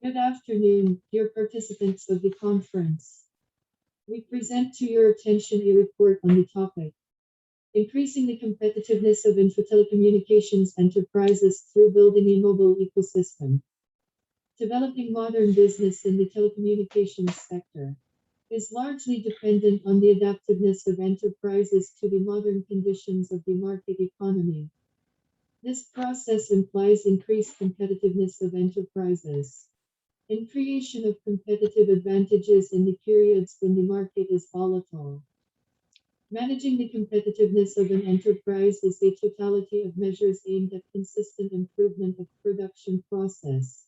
Good afternoon, dear participants of the conference. We present to your attention a report on the topic, Increasing the Competitiveness of Info-telecommunications Enterprises Through Building a Mobile Ecosystem. Developing modern business in the telecommunications sector is largely dependent on the adaptiveness of enterprises to the modern conditions of the market economy. This process implies increased competitiveness of enterprises and creation of competitive advantages in the periods when the market is volatile. Managing the competitiveness of an enterprise is a totality of measures aimed at consistent improvement of production process,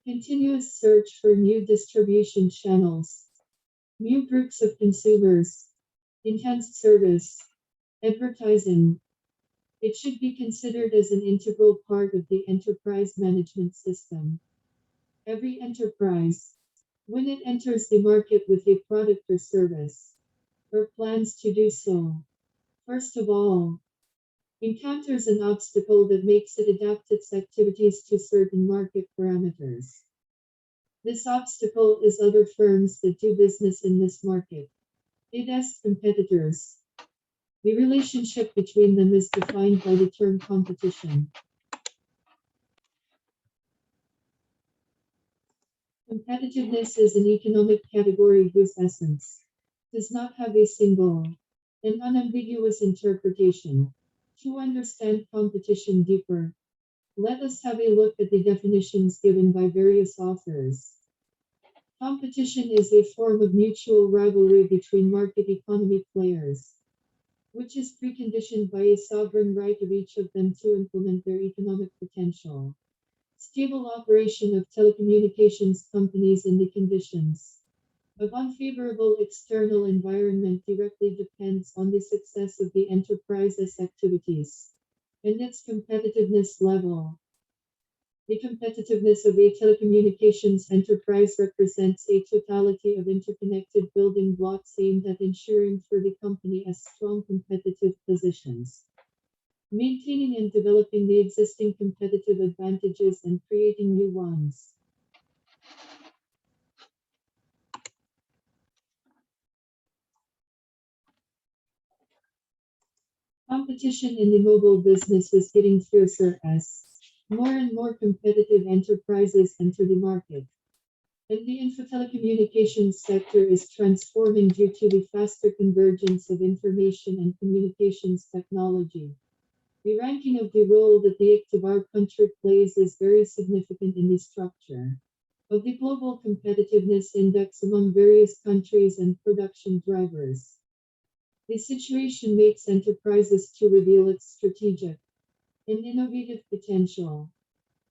continuous search for new distribution channels, new groups of consumers, enhanced service, advertising. It should be considered as an integral part of the enterprise management system. Every enterprise, when it enters the market with a product or service, or plans to do so, first of all, encounters an obstacle that makes it adapt its activities to certain market parameters. This obstacle is other firms that do business in this market. It asks competitors. The relationship between them is defined by the term competition. Competitiveness is an economic category whose essence does not have a single and unambiguous interpretation. To understand competition deeper, let us have a look at the definitions given by various authors. Competition is a form of mutual rivalry between market economy players, which is preconditioned by a sovereign right of each of them to implement their economic potential. Stable operation of telecommunications companies in the conditions of unfavorable external environment directly depends on the success of the enterprise's activities and its competitiveness level. The competitiveness of a telecommunications enterprise represents a totality of interconnected building blocks aimed at ensuring for the company as strong competitive positions, maintaining and developing the existing competitive advantages and creating new ones. Competition in the mobile business is getting fiercer as more and more competitive enterprises enter the market. And the info-telecommunications sector is transforming due to the faster convergence of information and communications technology. The ranking of the role that the ICT of our country plays is very significant in the structure of the global competitiveness index among various countries and production drivers. The situation makes enterprises to reveal its strategic and innovative potential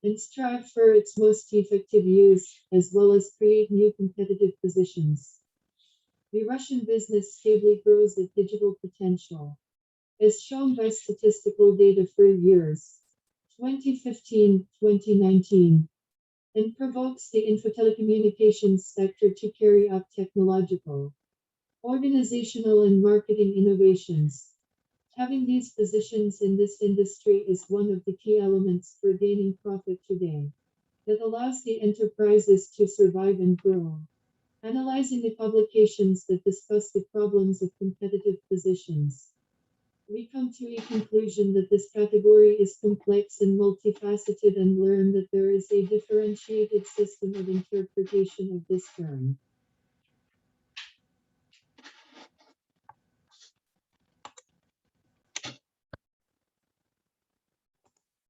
and strive for its most effective use, as well as create new competitive positions. The Russian business stably grows its digital potential, as shown by statistical data for years 2015-2019, and provokes the info-telecommunications sector to carry out technological, organizational, and marketing innovations. Having these positions in this industry is one of the key elements for gaining profit today that allows the enterprises to survive and grow. Analyzing the publications that discuss the problems of competitive positions, we come to a conclusion that this category is complex and multifaceted and learn that there is a differentiated system of interpretation of this term.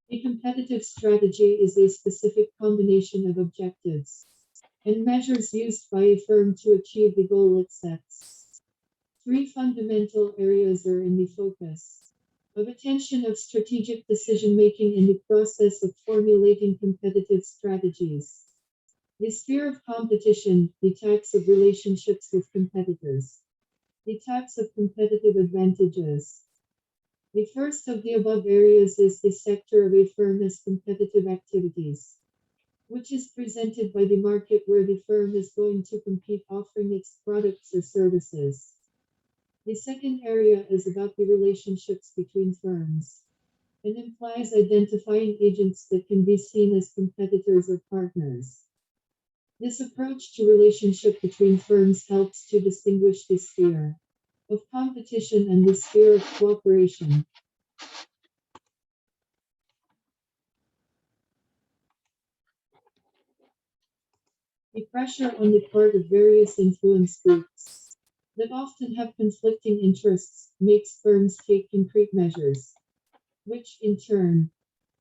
A competitive strategy is a specific combination of objectives and measures used by a firm to achieve the goal it sets. Three fundamental areas are in the focus of attention of strategic decision-making in the process of formulating competitive strategies. The sphere of competition, the types of relationships with competitors, the types of competitive advantages. The first of the above areas is the sector of a firm's competitive activities, which is presented by the market where the firm is going to compete offering its products or services. The second area is about the relationships between firms and implies identifying agents that can be seen as competitors or partners. This approach to relationship between firms helps to distinguish the sphere of competition and the sphere of cooperation. The pressure on the part of various influence groups that often have conflicting interests makes firms take concrete measures, which in turn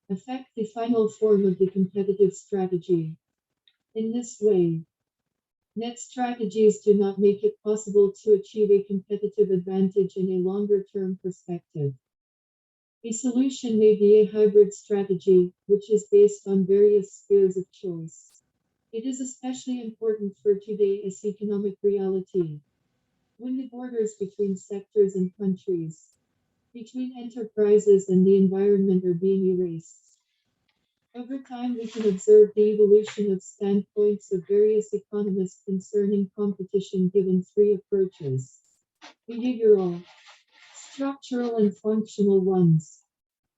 affect the final form of the competitive strategy. In this way, net strategies do not make it possible to achieve a competitive advantage in a longer term perspective. A solution may be a hybrid strategy, which is based on various spheres of choice. It is especially important for today's economic reality, when the borders between sectors and countries, between enterprises and the environment are being erased. Over time, we can observe the evolution of standpoints of various economists concerning competition given three approaches: behavioral, structural, and functional ones,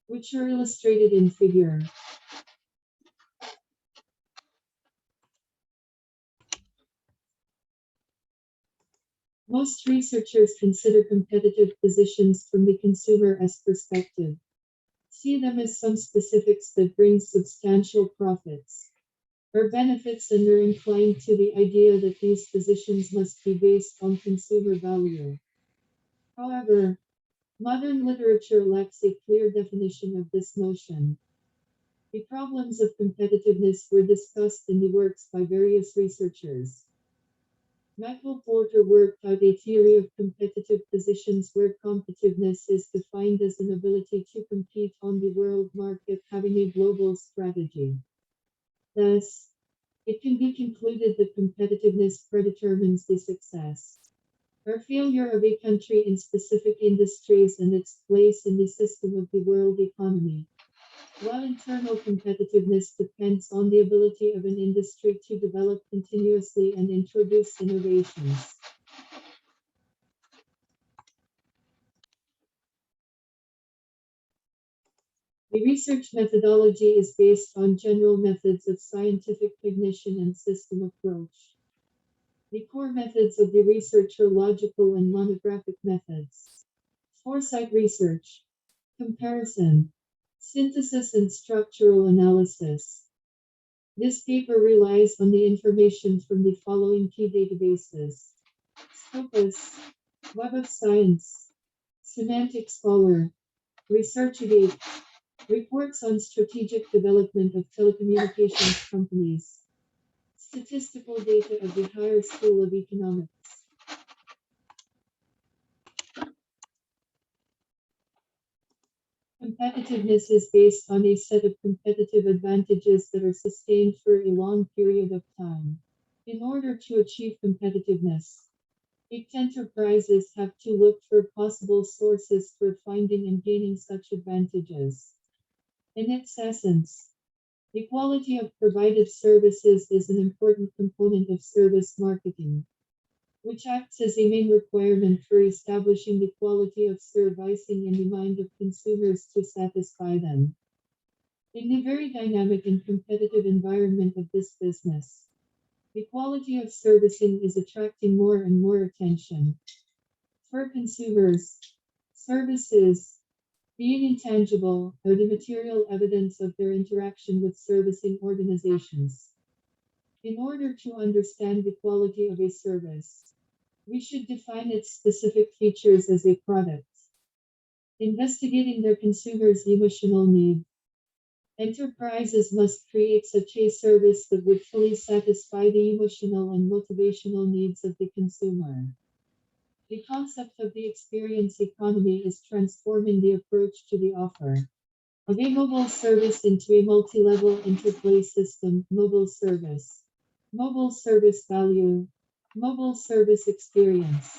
which are illustrated in figure. Most researchers consider competitive positions from the consumer's perspective. See them as some specifics that bring substantial profits or benefits, and are inclined to the idea that these positions must be based on consumer value. However, modern literature lacks a clear definition of this notion. The problems of competitiveness were discussed in the works by various researchers. Michael Porter worked out a theory of competitive positions where competitiveness is defined as an ability to compete on the world market having a global strategy. Thus, it can be concluded that competitiveness predetermines the success or failure of a country in specific industries and its place in the system of the world economy, while internal competitiveness depends on the ability of an industry to develop continuously and introduce innovations. The research methodology is based on general methods of scientific cognition and system approach. The core methods of the research are logical and monographic methods: foresight research, comparison, synthesis, and structural analysis. This paper relies on the information from the following key databases: Scopus, Web of Science, Semantic Scholar, ResearchGate, Reports on Strategic Development of Telecommunications Companies, Statistical Data of the Higher School of Economics. Competitiveness is based on a set of competitive advantages that are sustained for a long period of time. In order to achieve competitiveness, enterprises have to look for possible sources for finding and gaining such advantages. In its essence, the quality of provided services is an important component of service marketing, which acts as a main requirement for establishing the quality of servicing in the mind of consumers to satisfy them. In the very dynamic and competitive environment of this business, the quality of servicing is attracting more and more attention. For consumers, services, being intangible, are the material evidence of their interaction with servicing organizations. In order to understand the quality of a service, we should define its specific features as a product. Investigating their consumers' emotional need, enterprises must create such a service that would fully satisfy the emotional and motivational needs of the consumer. The concept of the experience economy is transforming the approach to the offer of a mobile service into a multi-level interplay system: mobile service value, mobile service experience.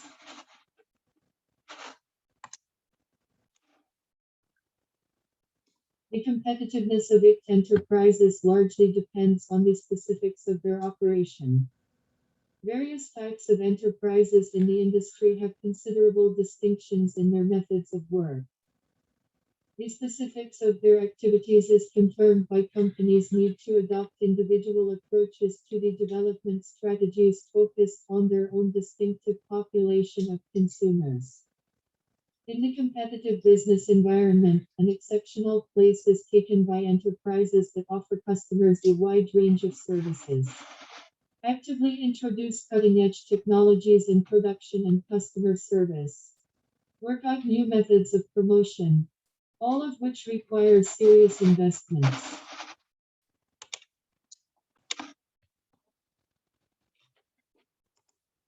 The competitiveness of enterprises largely depends on the specifics of their operation. Various types of enterprises in the industry have considerable distinctions in their methods of work. The specifics of their activities is confirmed by companies' need to adopt individual approaches to the development strategies focused on their own distinctive population of consumers. In the competitive business environment, an exceptional place is taken by enterprises that offer customers a wide range of services. Actively introduce cutting edge technologies in production and customer service. Work out new methods of promotion, all of which require serious investments.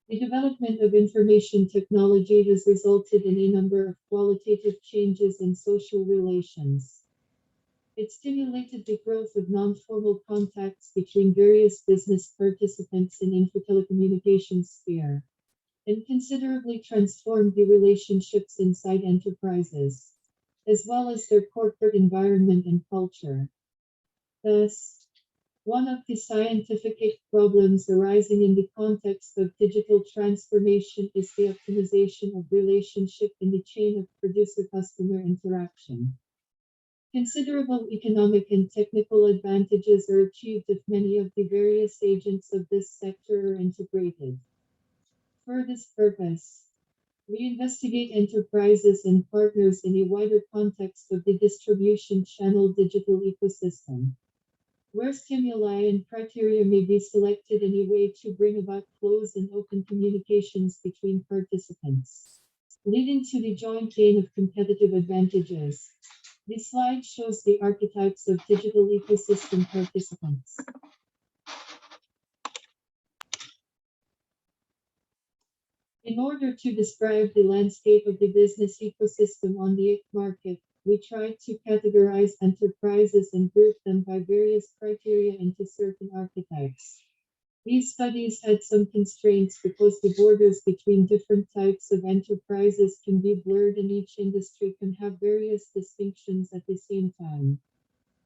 The development of information technology has resulted in a number of qualitative changes in social relations. It stimulated the growth of non-formal contacts between various business participants in info-telecommunications sphere, and considerably transformed the relationships inside enterprises, as well as their corporate environment and culture. Thus, one of the scientific problems arising in the context of digital transformation is the optimization of relationship in the chain of producer-customer interaction. Considerable economic and technical advantages are achieved if many of the various agents of this sector are integrated. For this purpose, we investigate enterprises and partners in a wider context of the distribution channel digital ecosystem, where stimuli and criteria may be selected in a way to bring about close and open communications between participants, leading to the joint gain of competitive advantages. This slide shows the archetypes of digital ecosystem participants. In order to describe the landscape of the business ecosystem on the market, we tried to categorize enterprises and group them by various criteria into certain archetypes. These studies had some constraints because the borders between different types of enterprises can be blurred and each industry can have various distinctions at the same time.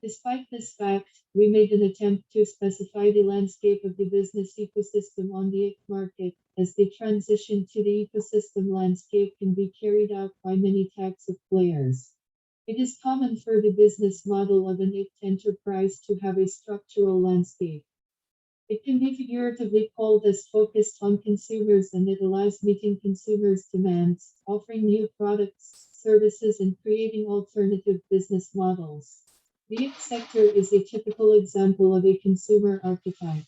Despite this fact, we made an attempt to specify the landscape of the business ecosystem on the market, as the transition to the ecosystem landscape can be carried out by many types of players. It is common for the business model of an enterprise to have a structural landscape. It can be figuratively called as focused on consumers, and it allows meeting consumers' demands, offering new products, services, and creating alternative business models. The IT sector is a typical example of a consumer archetype.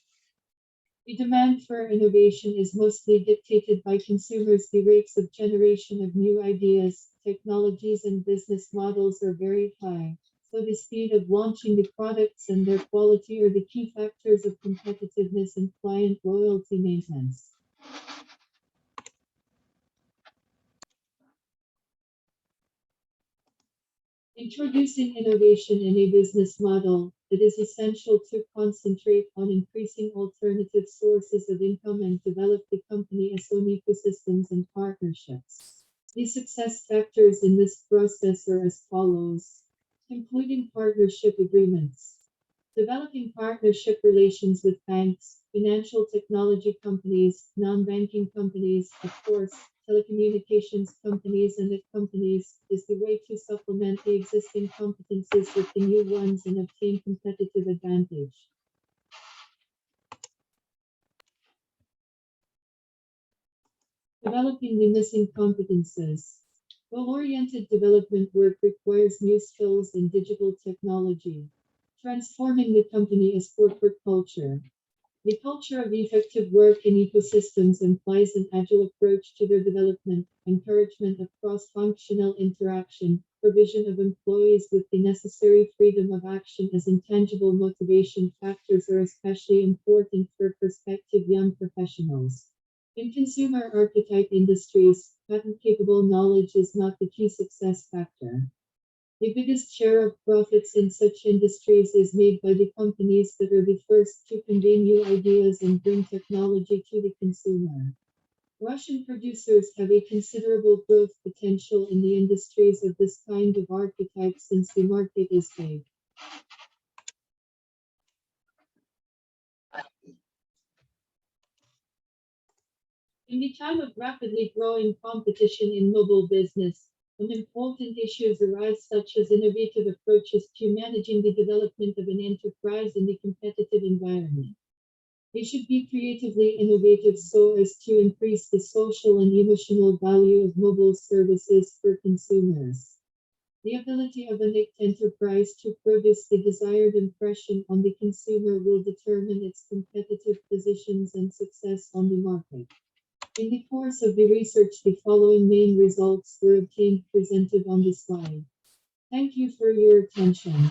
The demand for innovation is mostly dictated by consumers. The rates of generation of new ideas, technologies, and business models are very high, so the speed of launching the products and their quality are the key factors of competitiveness and client loyalty maintenance. Introducing innovation in a business model, it is essential to concentrate on increasing alternative sources of income and develop the company's own ecosystems and partnerships. The success factors in this process are as follows: including partnership agreements, developing partnership relations with banks, financial technology companies, non-banking companies, of course, telecommunications companies and IT companies, is the way to supplement the existing competencies with the new ones and obtain competitive advantage. Developing the missing competences. Goal-oriented development work requires new skills in digital technology. Transforming the company is corporate culture. The culture of effective work in ecosystems implies an agile approach to their development, encouragement of cross-functional interaction, provision of employees with the necessary freedom of action as intangible motivation factors are especially important for prospective young professionals. In consumer archetype industries, patent-capable knowledge is not the key success factor. The biggest share of profits in such industries is made by the companies that are the first to convey new ideas and bring technology to the consumer. Russian producers have a considerable growth potential in the industries of this kind of archetype since the market is big. In the time of rapidly growing competition in mobile business, Some important issues arise, such as innovative approaches to managing the development of an enterprise in the competitive environment. They should be creatively innovative so as to increase the social and emotional value of mobile services for consumers. The ability of an enterprise to produce the desired impression on the consumer will determine its competitive positions and success on the market. In the course of the research, the following main results were obtained presented on the slide. Thank you for your attention.